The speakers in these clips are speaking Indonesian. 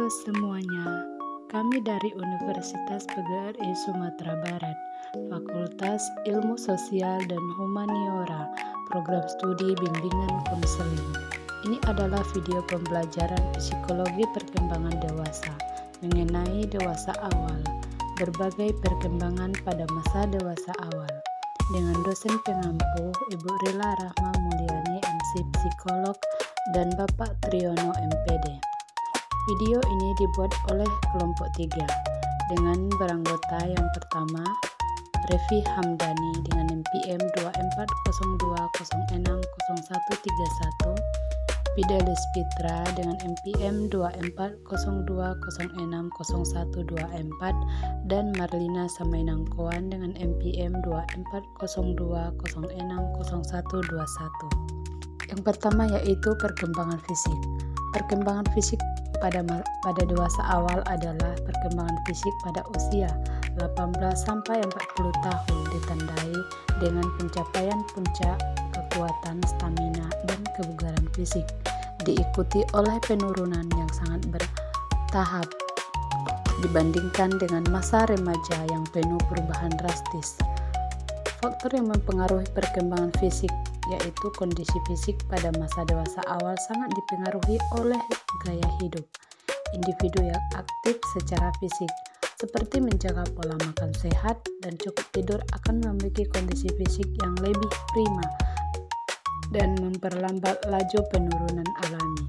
Halo semuanya, kami dari Universitas PGRI Sumatera Barat, Fakultas Ilmu Sosial dan Humaniora, Program Studi Bimbingan Konseling. Ini adalah video pembelajaran psikologi perkembangan dewasa mengenai dewasa awal, berbagai perkembangan pada masa dewasa awal, dengan dosen pengampu Ibu Rila Rahma Mulyani MC Psikolog dan Bapak Triyono MPD. Video ini dibuat oleh kelompok 3 dengan beranggota yang pertama Revi Hamdani dengan NPM 2402060131, Fidelis Fitra dengan NPM 2402060124 dan Marlina Samainangkoan dengan NPM 2402060121. Yang pertama yaitu perkembangan fisik. Perkembangan fisik pada dewasa awal adalah perkembangan fisik pada usia 18 sampai 40 tahun ditandai dengan pencapaian puncak kekuatan, stamina, dan kebugaran fisik, diikuti oleh penurunan yang sangat bertahap dibandingkan dengan masa remaja yang penuh perubahan drastis. Faktor yang mempengaruhi perkembangan fisik yaitu kondisi fisik pada masa dewasa awal sangat dipengaruhi oleh gaya hidup individu yang aktif secara fisik, seperti menjaga pola makan sehat dan cukup tidur akan memiliki kondisi fisik yang lebih prima dan memperlambat laju penurunan alami.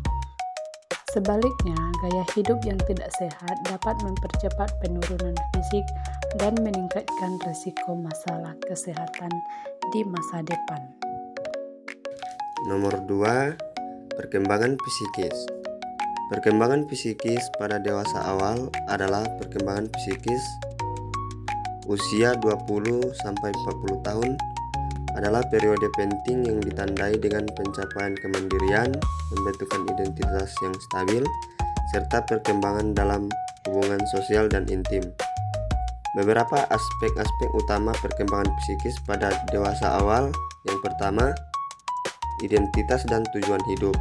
Sebaliknya, gaya hidup yang tidak sehat dapat mempercepat penurunan fisik dan meningkatkan risiko masalah kesehatan di masa depan. Nomor 2. Perkembangan psikis. Perkembangan psikis pada dewasa awal adalah perkembangan psikis usia 20-40 tahun adalah periode penting yang ditandai dengan pencapaian kemandirian, pembentukan identitas yang stabil, serta perkembangan dalam hubungan sosial dan intim. Beberapa aspek-aspek utama perkembangan psikis pada dewasa awal. Yang pertama, identitas dan tujuan hidup.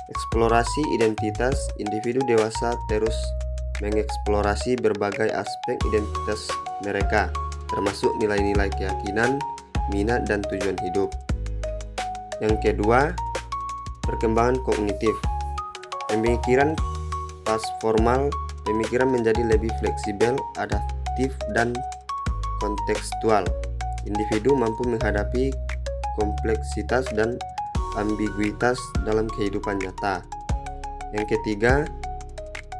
Eksplorasi identitas. Individu dewasa terus mengeksplorasi berbagai aspek identitas mereka, termasuk nilai-nilai keyakinan, minat, dan tujuan hidup. Yang kedua, perkembangan kognitif. Pemikiran transformal. Pemikiran menjadi lebih fleksibel, adaptif, dan kontekstual. Individu mampu menghadapi kompleksitas dan ambiguitas dalam kehidupan nyata. Yang ketiga,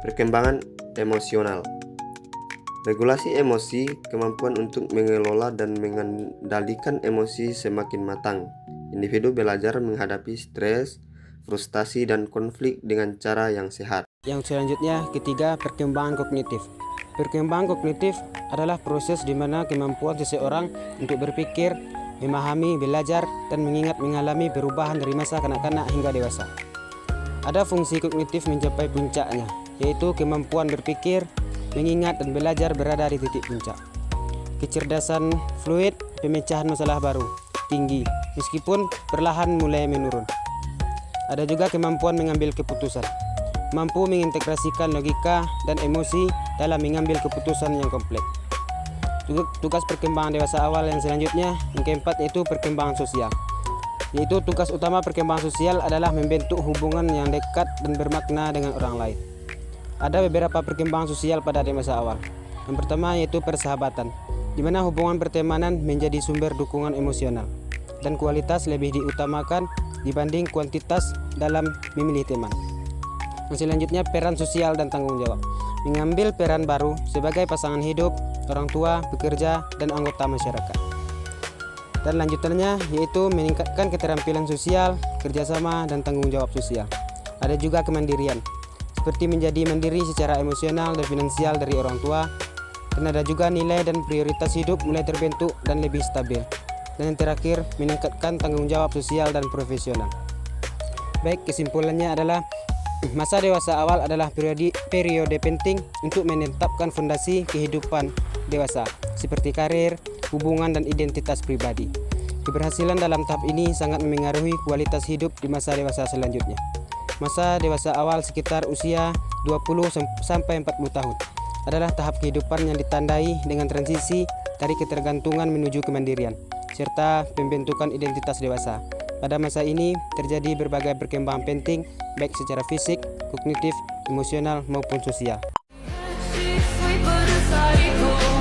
perkembangan emosional. Regulasi emosi, kemampuan untuk mengelola dan mengendalikan emosi semakin matang. Individu belajar menghadapi stres, frustasi, dan konflik dengan cara yang sehat. Yang selanjutnya, ketiga, perkembangan kognitif. Perkembangan kognitif adalah proses di mana kemampuan seseorang untuk berpikir, memahami, belajar, dan mengingat mengalami perubahan dari masa kanak-kanak hingga dewasa. Ada fungsi kognitif mencapai puncaknya, yaitu kemampuan berpikir, mengingat, dan belajar berada di titik puncak. Kecerdasan fluid, pemecahan masalah baru, tinggi, meskipun perlahan mulai menurun. Ada juga kemampuan mengambil keputusan, mampu mengintegrasikan logika dan emosi dalam mengambil keputusan yang kompleks. Tugas perkembangan dewasa awal yang selanjutnya, yang keempat, yaitu perkembangan sosial. Yaitu tugas utama perkembangan sosial adalah membentuk hubungan yang dekat dan bermakna dengan orang lain. Ada beberapa perkembangan sosial pada dewasa awal. Yang pertama yaitu persahabatan, di mana hubungan pertemanan menjadi sumber dukungan emosional dan kualitas lebih diutamakan dibanding kuantitas dalam memilih teman. Yang selanjutnya, peran sosial dan tanggung jawab. Mengambil peran baru sebagai pasangan hidup, orang tua, pekerja, dan anggota masyarakat. Dan lanjutannya yaitu meningkatkan keterampilan sosial, kerjasama, dan tanggung jawab sosial. Ada juga kemandirian, seperti menjadi mandiri secara emosional dan finansial dari orang tua. Dan ada juga nilai dan prioritas hidup mulai terbentuk dan lebih stabil. Dan yang terakhir, meningkatkan tanggung jawab sosial dan profesional. Baik, kesimpulannya adalah masa dewasa awal adalah periode penting untuk menetapkan fondasi kehidupan dewasa, seperti karir, hubungan, dan identitas pribadi. Keberhasilan dalam tahap ini sangat memengaruhi kualitas hidup di masa dewasa selanjutnya. Masa dewasa awal sekitar usia 20 sampai 40 tahun adalah tahap kehidupan yang ditandai dengan transisi dari ketergantungan menuju kemandirian serta pembentukan identitas dewasa. Pada masa ini terjadi berbagai perkembangan penting baik secara fisik, kognitif, emosional maupun sosial. Sweet but a psycho.